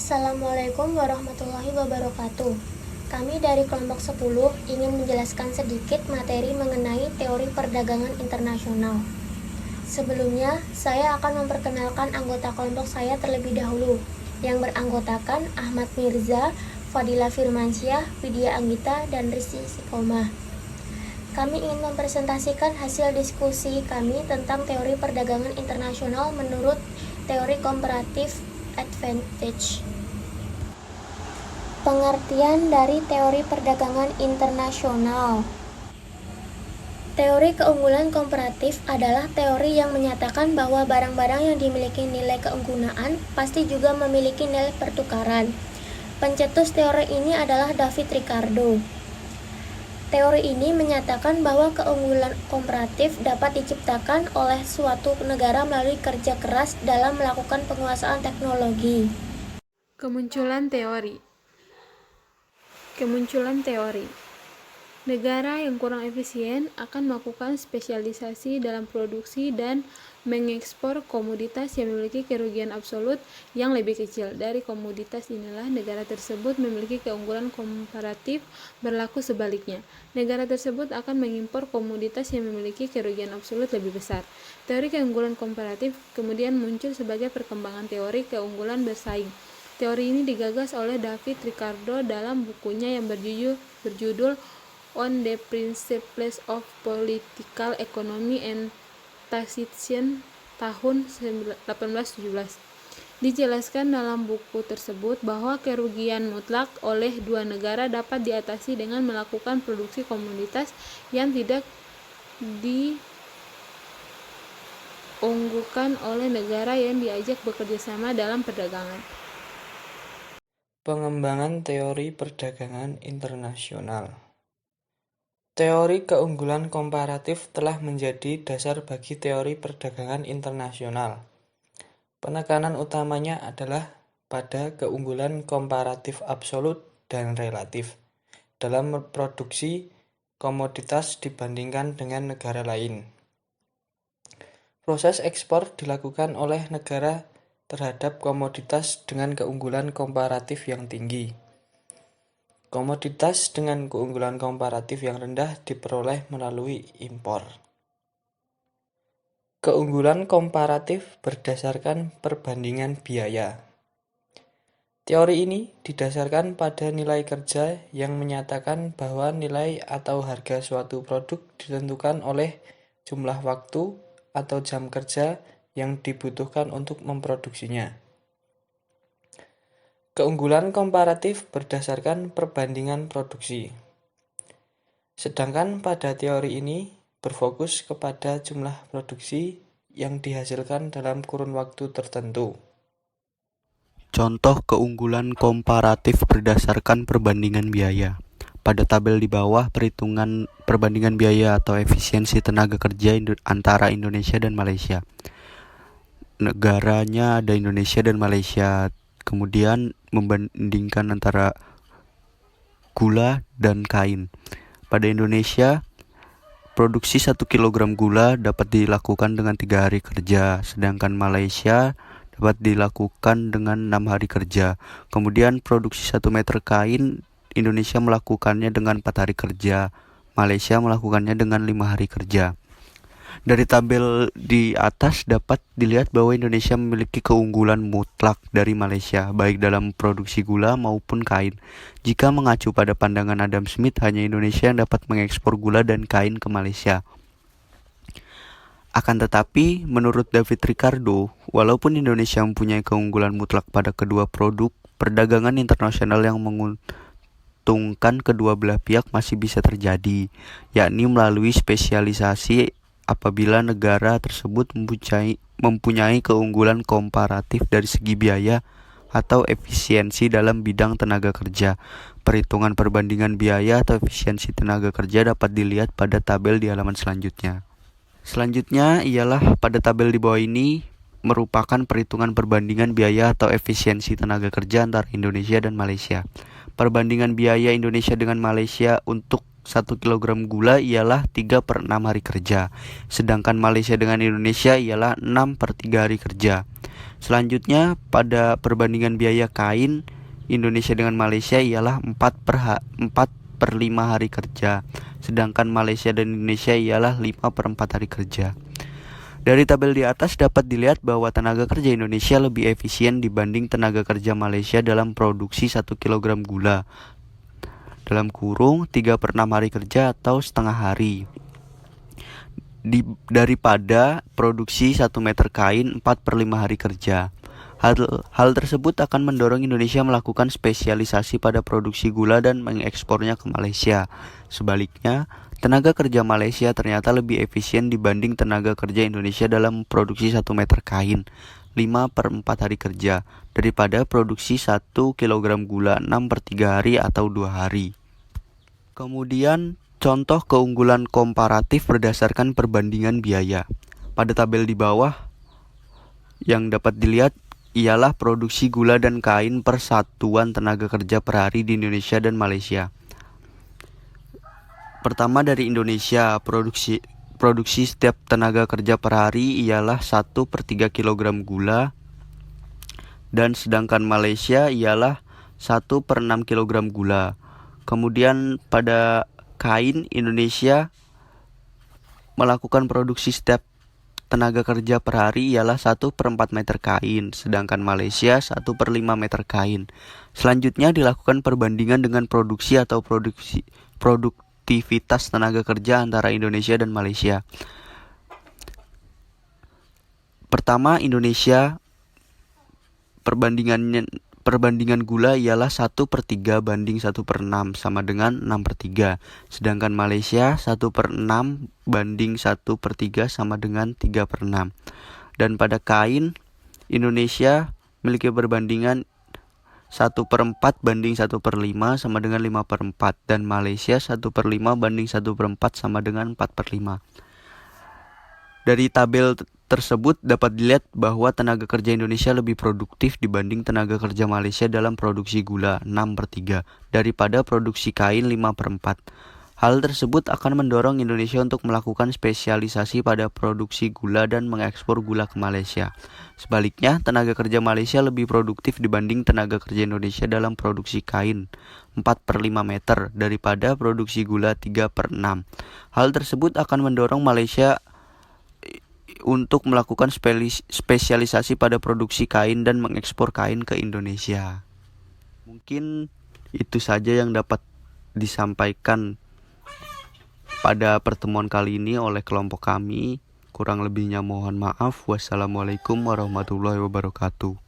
Assalamualaikum warahmatullahi wabarakatuh. Kami dari kelompok 10 ingin menjelaskan sedikit materi mengenai teori perdagangan internasional. Sebelumnya, saya akan memperkenalkan anggota kelompok saya terlebih dahulu, yang beranggotakan Ahmad Mirza, Fadila Firmansyah, Widya Anggita, dan Rizky Sikomah. Kami ingin mempresentasikan hasil diskusi kami tentang teori perdagangan internasional menurut teori comparative advantage. Pengertian dari teori perdagangan internasional. Teori keunggulan komparatif adalah teori yang menyatakan bahwa barang-barang yang dimiliki nilai keunggulaan pasti juga memiliki nilai pertukaran. Pencetus teori ini adalah David Ricardo. Teori ini menyatakan bahwa keunggulan komparatif dapat diciptakan oleh suatu negara melalui kerja keras dalam melakukan penguasaan teknologi. Kemunculan teori. Negara yang kurang efisien akan melakukan spesialisasi dalam produksi dan mengekspor komoditas yang memiliki kerugian absolut yang lebih kecil. Dari komoditas inilah negara tersebut memiliki keunggulan komparatif. Berlaku sebaliknya, negara tersebut akan mengimpor komoditas yang memiliki kerugian absolut lebih besar. Teori keunggulan komparatif kemudian muncul sebagai perkembangan teori keunggulan bersaing. Teori ini digagas oleh David Ricardo dalam bukunya yang berjudul On the Principles of Political Economy and Taxation tahun 1817. Dijelaskan dalam buku tersebut bahwa kerugian mutlak oleh dua negara dapat diatasi dengan melakukan produksi komoditas yang tidak diunggulkan oleh negara yang diajak bekerja sama dalam perdagangan. Pengembangan teori perdagangan internasional. Teori keunggulan komparatif telah menjadi dasar bagi teori perdagangan internasional. Penekanan utamanya adalah pada keunggulan komparatif absolut dan relatif dalam memproduksi komoditas dibandingkan dengan negara lain. Proses ekspor dilakukan oleh negara terhadap komoditas dengan keunggulan komparatif yang tinggi. Komoditas dengan keunggulan komparatif yang rendah diperoleh melalui impor. Keunggulan komparatif berdasarkan perbandingan biaya. Teori ini didasarkan pada nilai kerja yang menyatakan bahwa nilai atau harga suatu produk ditentukan oleh jumlah waktu atau jam kerja yang dibutuhkan untuk memproduksinya. Keunggulan komparatif berdasarkan perbandingan produksi. Sedangkan pada teori ini berfokus kepada jumlah produksi yang dihasilkan dalam kurun waktu tertentu. Contoh keunggulan komparatif berdasarkan perbandingan biaya. Pada tabel di bawah perhitungan perbandingan biaya atau efisiensi tenaga kerja antara Indonesia dan Malaysia. Negaranya ada Indonesia dan Malaysia. Kemudian membandingkan antara gula dan kain. Pada Indonesia, produksi 1 kg gula dapat dilakukan dengan 3 hari kerja, sedangkan Malaysia dapat dilakukan dengan 6 hari kerja. Kemudian produksi 1 meter kain, Indonesia melakukannya dengan 4 hari kerja, Malaysia melakukannya dengan 5 hari kerja. Dari tabel di atas dapat dilihat bahwa Indonesia memiliki keunggulan mutlak dari Malaysia, baik dalam produksi gula maupun kain. Jika mengacu pada pandangan Adam Smith, hanya Indonesia yang dapat mengekspor gula dan kain ke Malaysia. Akan tetapi, menurut David Ricardo, walaupun Indonesia mempunyai keunggulan mutlak pada kedua produk, perdagangan internasional yang menguntungkan kedua belah pihak masih bisa terjadi, yakni melalui spesialisasi apabila negara tersebut mempunyai keunggulan komparatif dari segi biaya atau efisiensi dalam bidang tenaga kerja. Perhitungan perbandingan biaya atau efisiensi tenaga kerja dapat dilihat pada tabel di halaman selanjutnya. Selanjutnya ialah pada tabel di bawah ini merupakan perhitungan perbandingan biaya atau efisiensi tenaga kerja antara Indonesia dan Malaysia. Perbandingan biaya Indonesia dengan Malaysia untuk 1 kg gula ialah 3/6 hari kerja, sedangkan Malaysia dengan Indonesia ialah 6/3 hari kerja. Selanjutnya, pada perbandingan biaya kain Indonesia dengan Malaysia ialah 4/5 hari kerja, sedangkan Malaysia dan Indonesia ialah 5/4 hari kerja. Dari tabel di atas dapat dilihat bahwa tenaga kerja Indonesia lebih efisien dibanding tenaga kerja Malaysia dalam produksi 1 kg gula, dalam kurung 3/6 hari kerja atau setengah hari, daripada produksi 1 meter kain 4/5 hari kerja. Hal tersebut akan mendorong Indonesia melakukan spesialisasi pada produksi gula dan mengekspornya ke Malaysia. Sebaliknya, tenaga kerja Malaysia ternyata lebih efisien dibanding tenaga kerja Indonesia dalam produksi 1 meter kain 5/4 hari kerja, daripada produksi 1 kg gula 6/3 hari atau 2 hari. Kemudian, contoh keunggulan komparatif berdasarkan perbandingan biaya. Pada tabel di bawah yang dapat dilihat ialah produksi gula dan kain per satuan tenaga kerja per hari di Indonesia dan Malaysia. Pertama dari Indonesia, produksi setiap tenaga kerja per hari ialah 1/3 kg gula, dan sedangkan Malaysia ialah 1/6 kg gula. Kemudian pada kain, Indonesia melakukan produksi setiap tenaga kerja per hari ialah 1/4 meter kain, sedangkan Malaysia 1/5 meter kain. Selanjutnya dilakukan perbandingan dengan produksi atau produktivitas tenaga kerja antara Indonesia dan Malaysia. Pertama, Indonesia perbandingan gula ialah 1/3 banding 1/6 sama dengan 6/3. Sedangkan Malaysia 1/6 banding 1/3 sama dengan 3/6. Dan pada kain, Indonesia memiliki perbandingan 1/4 banding 1/5 sama dengan 5/4. Dan Malaysia 1/5 banding 1/4 sama dengan 4/5. Dari tabel tersebut dapat dilihat bahwa tenaga kerja Indonesia lebih produktif dibanding tenaga kerja Malaysia dalam produksi gula 6/3 daripada produksi kain 5/4. Hal tersebut akan mendorong Indonesia untuk melakukan spesialisasi pada produksi gula dan mengekspor gula ke Malaysia. Sebaliknya, tenaga kerja Malaysia lebih produktif dibanding tenaga kerja Indonesia dalam produksi kain 4/5 meter daripada produksi gula 3/6. Hal tersebut akan mendorong Malaysia untuk melakukan spesialisasi pada produksi kain dan mengekspor kain ke Indonesia. Mungkin itu saja yang dapat disampaikan pada pertemuan kali ini oleh kelompok kami. Kurang lebihnya mohon maaf. Wassalamualaikum warahmatullahi wabarakatuh.